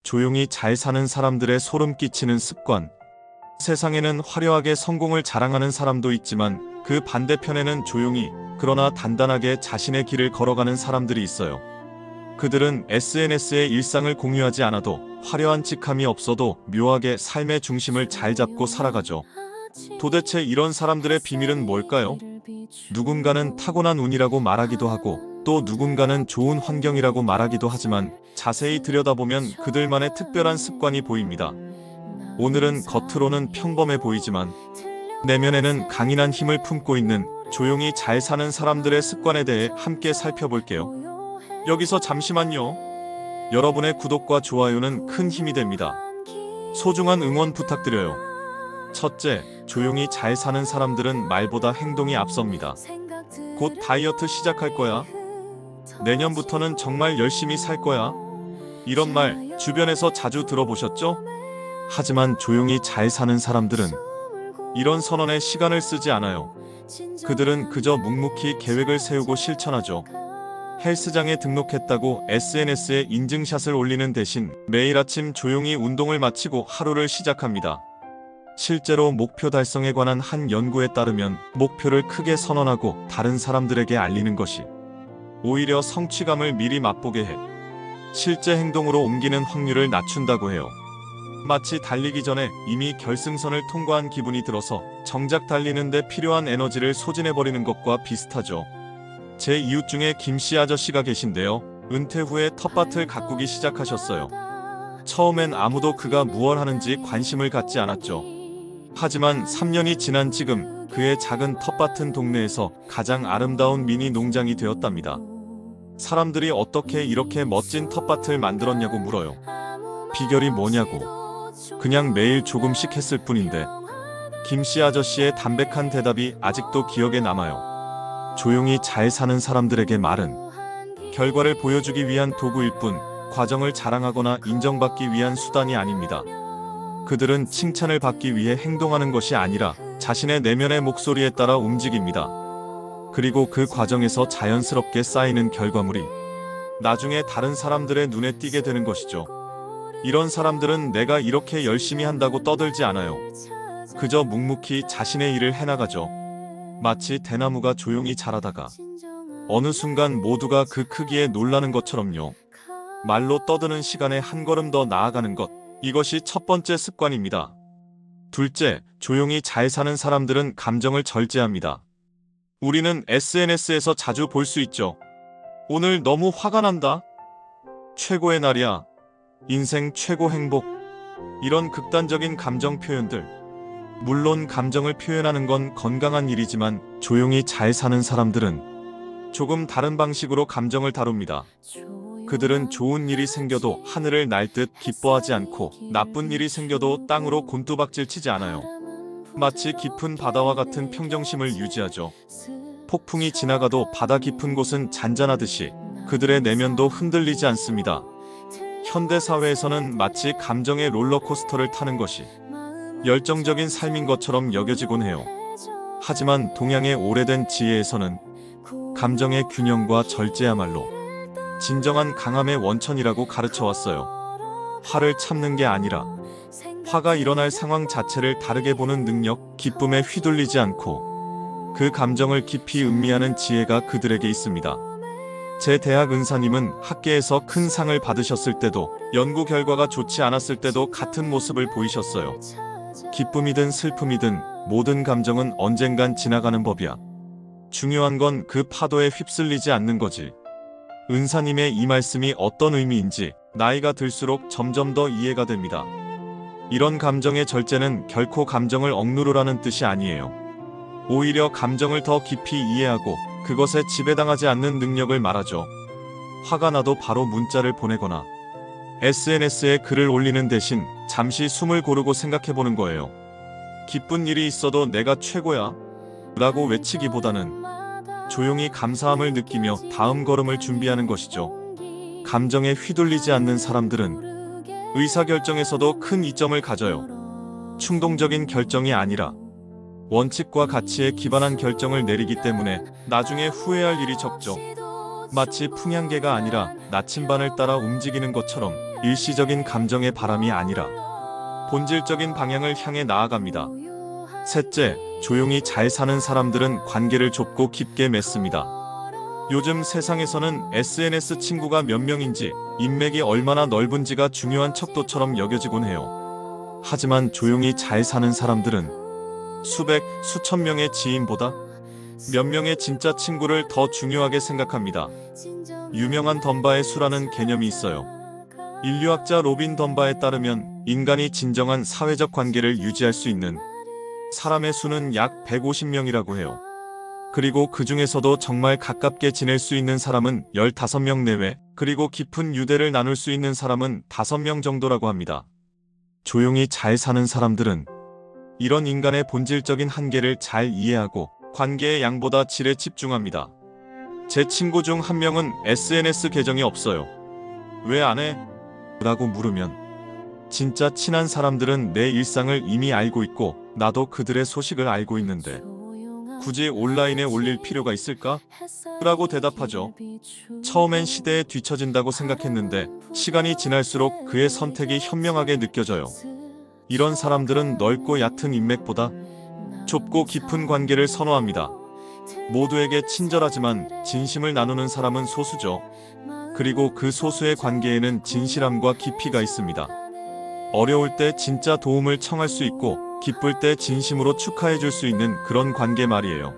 조용히 잘 사는 사람들의 소름 끼치는 습관. 세상에는 화려하게 성공을 자랑하는 사람도 있지만 그 반대편에는 조용히 그러나 단단하게 자신의 길을 걸어가는 사람들이 있어요. 그들은 SNS에 일상을 공유하지 않아도 화려한 직함이 없어도 묘하게 삶의 중심을 잘 잡고 살아가죠. 도대체 이런 사람들의 비밀은 뭘까요? 누군가는 타고난 운이라고 말하기도 하고 또 누군가는 좋은 환경이라고 말하기도 하지만 자세히 들여다보면 그들만의 특별한 습관이 보입니다. 오늘은 겉으로는 평범해 보이지만 내면에는 강인한 힘을 품고 있는 조용히 잘 사는 사람들의 습관에 대해 함께 살펴볼게요. 여기서 잠시만요. 여러분의 구독과 좋아요는 큰 힘이 됩니다. 소중한 응원 부탁드려요. 첫째, 조용히 잘 사는 사람들은 말보다 행동이 앞섭니다. 곧 다이어트 시작할 거야. 내년부터는 정말 열심히 살 거야. 이런 말 주변에서 자주 들어보셨죠? 하지만 조용히 잘 사는 사람들은 이런 선언에 시간을 쓰지 않아요. 그들은 그저 묵묵히 계획을 세우고 실천하죠. 헬스장에 등록했다고 SNS에 인증샷을 올리는 대신 매일 아침 조용히 운동을 마치고 하루를 시작합니다. 실제로 목표 달성에 관한 한 연구에 따르면 목표를 크게 선언하고 다른 사람들에게 알리는 것이 오히려 성취감을 미리 맛보게 해 실제 행동으로 옮기는 확률을 낮춘다고 해요. 마치 달리기 전에 이미 결승선을 통과한 기분이 들어서 정작 달리는데 필요한 에너지를 소진해버리는 것과 비슷하죠. 제 이웃 중에 김씨 아저씨가 계신데요. 은퇴 후에 텃밭을 가꾸기 시작하셨어요. 처음엔 아무도 그가 무얼 하는지 관심을 갖지 않았죠. 하지만 3년이 지난 지금 그의 작은 텃밭은 동네에서 가장 아름다운 미니 농장이 되었답니다. 사람들이 어떻게 이렇게 멋진 텃밭을 만들었냐고 물어요. 비결이 뭐냐고. 그냥 매일 조금씩 했을 뿐인데. 김씨 아저씨의 담백한 대답이 아직도 기억에 남아요. 조용히 잘 사는 사람들에게 말은 결과를 보여주기 위한 도구일 뿐 과정을 자랑하거나 인정받기 위한 수단이 아닙니다. 그들은 칭찬을 받기 위해 행동하는 것이 아니라 자신의 내면의 목소리에 따라 움직입니다. 그리고 그 과정에서 자연스럽게 쌓이는 결과물이 나중에 다른 사람들의 눈에 띄게 되는 것이죠. 이런 사람들은 내가 이렇게 열심히 한다고 떠들지 않아요. 그저 묵묵히 자신의 일을 해나가죠. 마치 대나무가 조용히 자라다가 어느 순간 모두가 그 크기에 놀라는 것처럼요. 말로 떠드는 시간에 한 걸음 더 나아가는 것. 이것이 첫 번째 습관입니다. 둘째, 조용히 잘 사는 사람들은 감정을 절제합니다. 우리는 SNS에서 자주 볼 수 있죠. 오늘 너무 화가 난다. 최고의 날이야. 인생 최고 행복. 이런 극단적인 감정 표현들. 물론 감정을 표현하는 건 건강한 일이지만 조용히 잘 사는 사람들은 조금 다른 방식으로 감정을 다룹니다. 그들은 좋은 일이 생겨도 하늘을 날 듯 기뻐하지 않고 나쁜 일이 생겨도 땅으로 곤두박질 치지 않아요. 마치 깊은 바다와 같은 평정심을 유지하죠. 폭풍이 지나가도 바다 깊은 곳은 잔잔하듯이 그들의 내면도 흔들리지 않습니다. 현대사회에서는 마치 감정의 롤러코스터를 타는 것이 열정적인 삶인 것처럼 여겨지곤 해요. 하지만 동양의 오래된 지혜에서는 감정의 균형과 절제야말로 진정한 강함의 원천이라고 가르쳐왔어요. 화를 참는 게 아니라 화가 일어날 상황 자체를 다르게 보는 능력, 기쁨에 휘둘리지 않고 그 감정을 깊이 음미하는 지혜가 그들에게 있습니다. 제 대학 은사님은 학계에서 큰 상을 받으셨을 때도 연구 결과가 좋지 않았을 때도 같은 모습을 보이셨어요. 기쁨이든 슬픔이든 모든 감정은 언젠간 지나가는 법이야. 중요한 건 그 파도에 휩쓸리지 않는 거지. 은사님의 이 말씀이 어떤 의미인지 나이가 들수록 점점 더 이해가 됩니다. 이런 감정의 절제는 결코 감정을 억누르라는 뜻이 아니에요. 오히려 감정을 더 깊이 이해하고 그것에 지배당하지 않는 능력을 말하죠. 화가 나도 바로 문자를 보내거나 SNS에 글을 올리는 대신 잠시 숨을 고르고 생각해보는 거예요. 기쁜 일이 있어도 내가 최고야 라고 외치기보다는 조용히 감사함을 느끼며 다음 걸음을 준비하는 것이죠. 감정에 휘둘리지 않는 사람들은 의사결정에서도 큰 이점을 가져요. 충동적인 결정이 아니라 원칙과 가치에 기반한 결정을 내리기 때문에 나중에 후회할 일이 적죠. 마치 풍향계가 아니라 나침반을 따라 움직이는 것처럼 일시적인 감정의 바람이 아니라 본질적인 방향을 향해 나아갑니다. 셋째, 조용히 잘 사는 사람들은 관계를 좁고 깊게 맺습니다. 요즘 세상에서는 SNS 친구가 몇 명인지, 인맥이 얼마나 넓은지가 중요한 척도처럼 여겨지곤 해요. 하지만 조용히 잘 사는 사람들은 수백, 수천 명의 지인보다 몇 명의 진짜 친구를 더 중요하게 생각합니다. 유명한 덤바의 수라는 개념이 있어요. 인류학자 로빈 덤바에 따르면 인간이 진정한 사회적 관계를 유지할 수 있는 사람의 수는 약 150명이라고 해요. 그리고 그 중에서도 정말 가깝게 지낼 수 있는 사람은 15명 내외, 그리고 깊은 유대를 나눌 수 있는 사람은 5명 정도라고 합니다. 조용히 잘 사는 사람들은 이런 인간의 본질적인 한계를 잘 이해하고 관계의 양보다 질에 집중합니다. 제 친구 중 한 명은 SNS 계정이 없어요. 왜 안 해? 라고 물으면 진짜 친한 사람들은 내 일상을 이미 알고 있고 나도 그들의 소식을 알고 있는데 굳이 온라인에 올릴 필요가 있을까? 라고 대답하죠. 처음엔 시대에 뒤처진다고 생각했는데 시간이 지날수록 그의 선택이 현명하게 느껴져요. 이런 사람들은 넓고 얕은 인맥보다 좁고 깊은 관계를 선호합니다. 모두에게 친절하지만 진심을 나누는 사람은 소수죠. 그리고 그 소수의 관계에는 진실함과 깊이가 있습니다. 어려울 때 진짜 도움을 청할 수 있고 기쁠 때 진심으로 축하해 줄 수 있는 그런 관계 말이에요.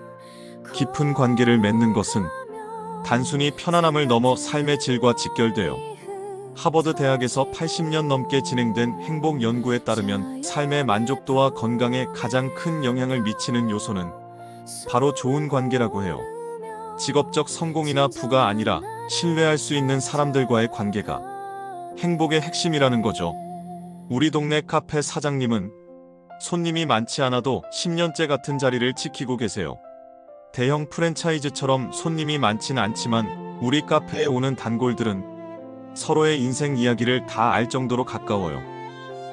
깊은 관계를 맺는 것은 단순히 편안함을 넘어 삶의 질과 직결돼요. 하버드 대학에서 80년 넘게 진행된 행복 연구에 따르면 삶의 만족도와 건강에 가장 큰 영향을 미치는 요소는 바로 좋은 관계라고 해요. 직업적 성공이나 부가 아니라 신뢰할 수 있는 사람들과의 관계가 행복의 핵심이라는 거죠. 우리 동네 카페 사장님은 손님이 많지 않아도 10년째 같은 자리를 지키고 계세요. 대형 프랜차이즈처럼 손님이 많진 않지만 우리 카페에 오는 단골들은 서로의 인생 이야기를 다 알 정도로 가까워요.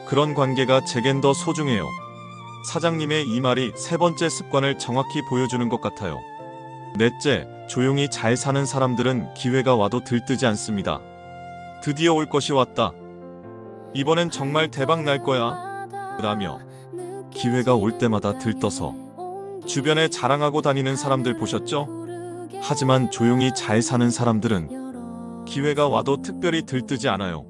그런 관계가 제겐 더 소중해요. 사장님의 이 말이 세 번째 습관을 정확히 보여주는 것 같아요. 넷째, 조용히 잘 사는 사람들은 기회가 와도 들뜨지 않습니다. 드디어 올 것이 왔다. 이번엔 정말 대박 날 거야. 라며 기회가 올 때마다 들떠서 주변에 자랑하고 다니는 사람들 보셨죠? 하지만 조용히 잘 사는 사람들은 기회가 와도 특별히 들뜨지 않아요.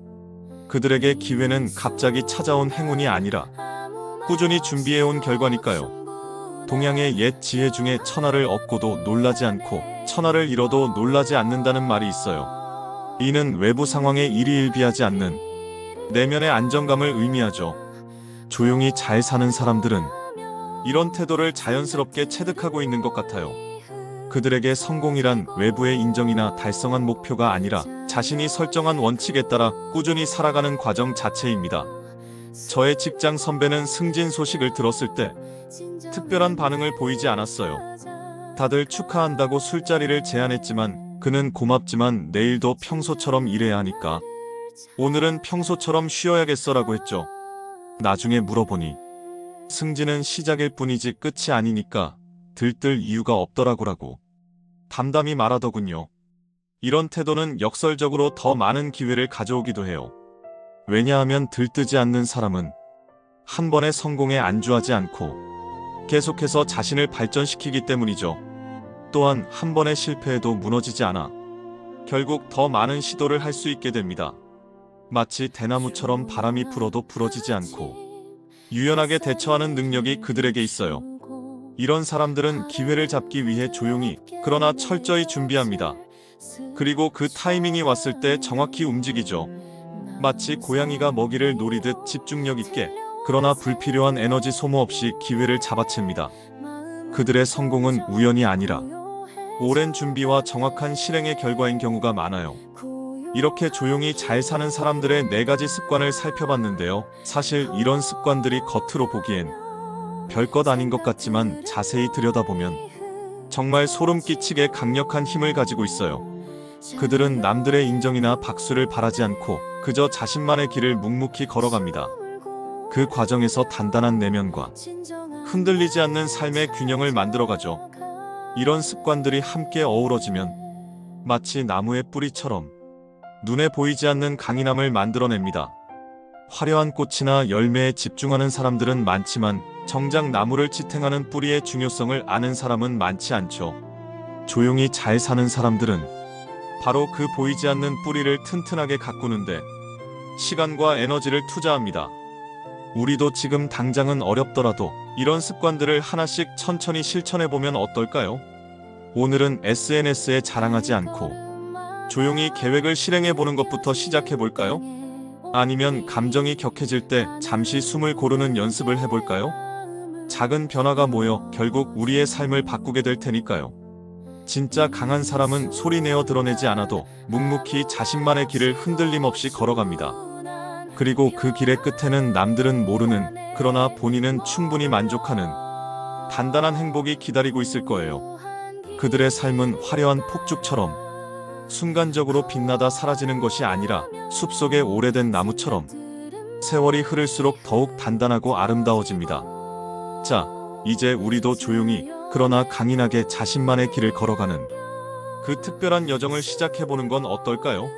그들에게 기회는 갑자기 찾아온 행운이 아니라 꾸준히 준비해온 결과니까요. 동양의 옛 지혜 중에 천하를 얻고도 놀라지 않고 천하를 잃어도 놀라지 않는다는 말이 있어요. 이는 외부 상황에 일희일비하지 않는 내면의 안정감을 의미하죠. 조용히 잘 사는 사람들은 이런 태도를 자연스럽게 체득하고 있는 것 같아요. 그들에게 성공이란 외부의 인정이나 달성한 목표가 아니라 자신이 설정한 원칙에 따라 꾸준히 살아가는 과정 자체입니다. 저의 직장 선배는 승진 소식을 들었을 때 특별한 반응을 보이지 않았어요. 다들 축하한다고 술자리를 제안했지만 그는 고맙지만 내일도 평소처럼 일해야 하니까 오늘은 평소처럼 쉬어야겠어라고 했죠. 나중에 물어보니 승진은 시작일 뿐이지 끝이 아니니까 들뜰 이유가 없더라고라고 담담히 말하더군요. 이런 태도는 역설적으로 더 많은 기회를 가져오기도 해요. 왜냐하면 들뜨지 않는 사람은 한 번의 성공에 안주하지 않고 계속해서 자신을 발전시키기 때문이죠. 또한 한 번의 실패에도 무너지지 않아 결국 더 많은 시도를 할 수 있게 됩니다. 마치 대나무처럼 바람이 불어도 부러지지 않고 유연하게 대처하는 능력이 그들에게 있어요. 이런 사람들은 기회를 잡기 위해 조용히 그러나 철저히 준비합니다. 그리고 그 타이밍이 왔을 때 정확히 움직이죠. 마치 고양이가 먹이를 노리듯 집중력 있게 그러나 불필요한 에너지 소모 없이 기회를 잡아챕니다. 그들의 성공은 우연이 아니라 오랜 준비와 정확한 실행의 결과인 경우가 많아요. 이렇게 조용히 잘 사는 사람들의 4가지 습관을 살펴봤는데요. 사실 이런 습관들이 겉으로 보기엔 별것 아닌 것 같지만 자세히 들여다보면 정말 소름 끼치게 강력한 힘을 가지고 있어요. 그들은 남들의 인정이나 박수를 바라지 않고 그저 자신만의 길을 묵묵히 걸어갑니다. 그 과정에서 단단한 내면과 흔들리지 않는 삶의 균형을 만들어가죠. 이런 습관들이 함께 어우러지면 마치 나무의 뿌리처럼 눈에 보이지 않는 강인함을 만들어냅니다. 화려한 꽃이나 열매에 집중하는 사람들은 많지만 정작 나무를 지탱하는 뿌리의 중요성을 아는 사람은 많지 않죠. 조용히 잘 사는 사람들은 바로 그 보이지 않는 뿌리를 튼튼하게 가꾸는데 시간과 에너지를 투자합니다. 우리도 지금 당장은 어렵더라도 이런 습관들을 하나씩 천천히 실천해보면 어떨까요? 오늘은 SNS에 자랑하지 않고 조용히 계획을 실행해보는 것부터 시작해볼까요? 아니면 감정이 격해질 때 잠시 숨을 고르는 연습을 해볼까요? 작은 변화가 모여 결국 우리의 삶을 바꾸게 될 테니까요. 진짜 강한 사람은 소리내어 드러내지 않아도 묵묵히 자신만의 길을 흔들림 없이 걸어갑니다. 그리고 그 길의 끝에는 남들은 모르는, 그러나 본인은 충분히 만족하는 단단한 행복이 기다리고 있을 거예요. 그들의 삶은 화려한 폭죽처럼 순간적으로 빛나다 사라지는 것이 아니라 숲속의 오래된 나무처럼 세월이 흐를수록 더욱 단단하고 아름다워집니다. 자, 이제 우리도 조용히 그러나 강인하게 자신만의 길을 걸어가는 그 특별한 여정을 시작해보는 건 어떨까요?